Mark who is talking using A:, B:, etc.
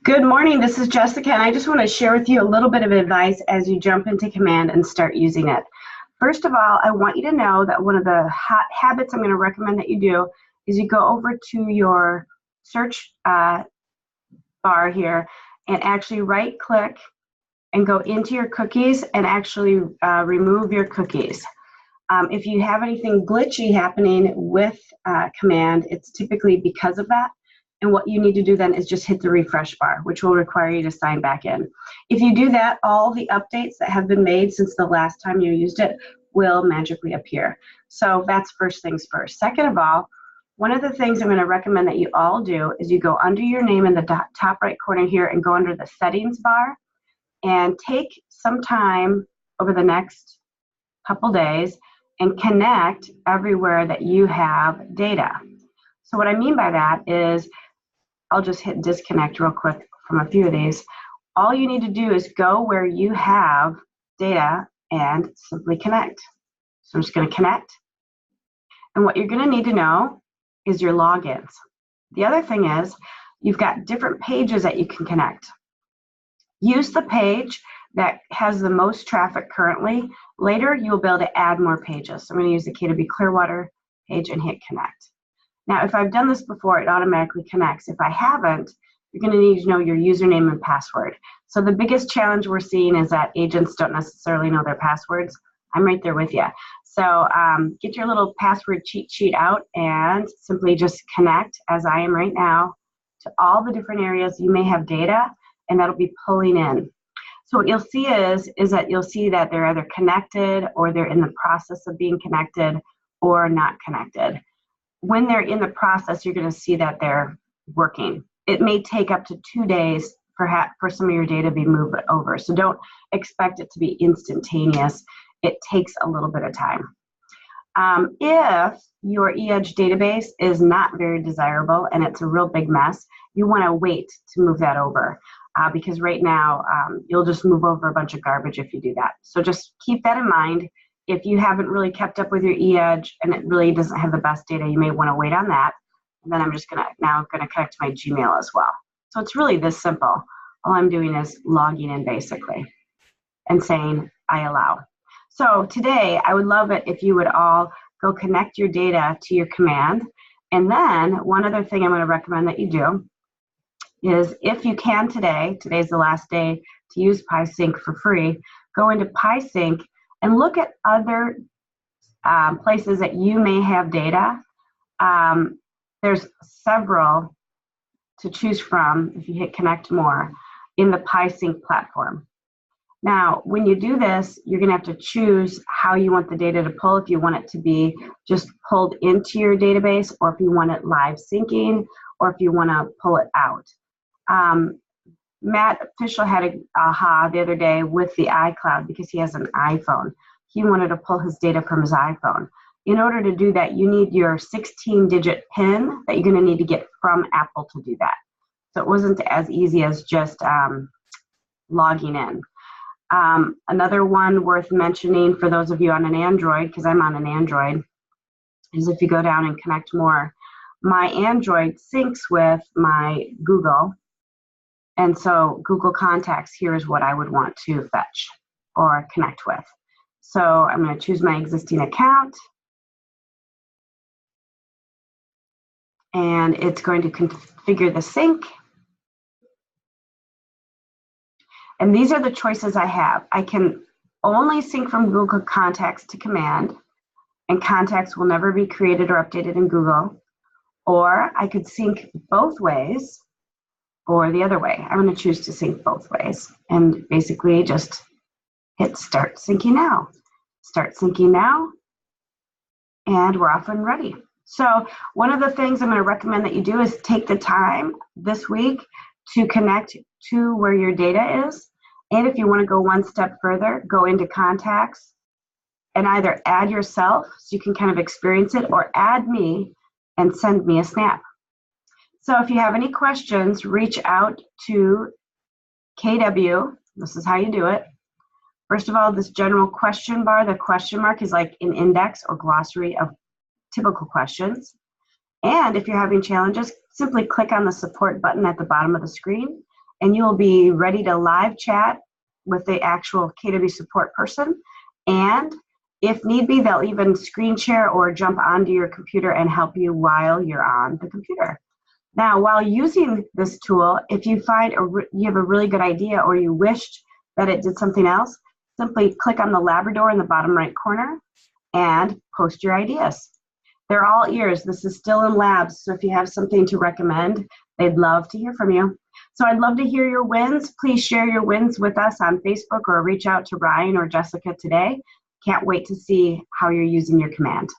A: Good morning, this is Jessica, and I just want to share with you a little bit of advice as you jump into Command and start using it. First of all, I want you to know that one of the habits I'm going to recommend that you do is you go over to your search bar here and actually right-click and go into your cookies and actually remove your cookies. If you have anything glitchy happening with Command, it's typically because of that. And what you need to do then is just hit the refresh bar, which will require you to sign back in. If you do that, all the updates that have been made since the last time you used it will magically appear. So that's first things first. Second of all, one of the things I'm going to recommend that you all do is you go under your name in the top right corner here and go under the settings bar and take some time over the next couple days and connect everywhere that you have data. So what I mean by that is, I'll just hit disconnect real quick from a few of these. All you need to do is go where you have data and simply connect. So I'm just going to connect. And what you're going to need to know is your logins. The other thing is you've got different pages that you can connect. Use the page that has the most traffic currently. Later, you'll be able to add more pages. So I'm going to use the KW Clearwater page and hit connect. Now, if I've done this before, it automatically connects. If I haven't, you're going to need to know your username and password. So the biggest challenge we're seeing is that agents don't necessarily know their passwords. I'm right there with you. So get your little password cheat sheet out and simply just connect, as I am right now, to all the different areas you may have data, and that'll be pulling in. So what you'll see is that you'll see that they're either connected or they're in the process of being connected or not connected. When they're in the process, you're going to see that they're working. It may take up to 2 days perhaps for some of your data to be moved over. So don't expect it to be instantaneous. It takes a little bit of time. If your eEdge database is not very desirable and it's a real big mess, you want to wait to move that over because right now you'll just move over a bunch of garbage if you do that. So just keep that in mind. If you haven't really kept up with your eEdge and it really doesn't have the best data, you may want to wait on that. And then I'm just now going to connect to my Gmail as well. So it's really this simple. All I'm doing is logging in basically and saying I allow. So today I would love it if you would all go connect your data to your Command. And then one other thing I'm going to recommend that you do is if you can today's the last day to use PieSync for free, go into PieSync and look at other places that you may have data. There's several to choose from if you hit connect more in the PieSync platform. Now, when you do this, you're going to have to choose how you want the data to pull, if you want it to be just pulled into your database, or if you want it live syncing, or if you want to pull it out. Matt Official had a aha the other day with the iCloud because he has an iPhone. He wanted to pull his data from his iPhone. In order to do that, you need your 16-digit PIN that you're going to need to get from Apple to do that. So it wasn't as easy as just logging in. Another one worth mentioning for those of you on an Android, because I'm on an Android, is if you go down and connect more, my Android syncs with my Google. And so Google Contacts here is what I would want to fetch or connect with. So I'm going to choose my existing account. And it's going to configure the sync. And these are the choices I have. I can only sync from Google Contacts to Command, and contacts will never be created or updated in Google. Or I could sync both ways, or the other way. I'm going to choose to sync both ways and basically just hit start syncing now. Start syncing now, and we're off and ready. So one of the things I'm going to recommend that you do is take the time this week to connect to where your data is. And if you want to go one step further, go into contacts and either add yourself so you can kind of experience it, or add me and send me a snap. So if you have any questions, reach out to KW. This is how you do it. First of all, this general question bar, the question mark is like an index or glossary of typical questions. And if you're having challenges, simply click on the support button at the bottom of the screen and you'll be ready to live chat with the actual KW support person. And if need be, they'll even screen share or jump onto your computer and help you while you're on the computer. Now, while using this tool, if you find you have a really good idea or you wished that it did something else, simply click on the Labrador in the bottom right corner and post your ideas. They're all ears. This is still in labs, so if you have something to recommend, they'd love to hear from you. So I'd love to hear your wins. Please share your wins with us on Facebook or reach out to Ryan or Jessica today. Can't wait to see how you're using your command.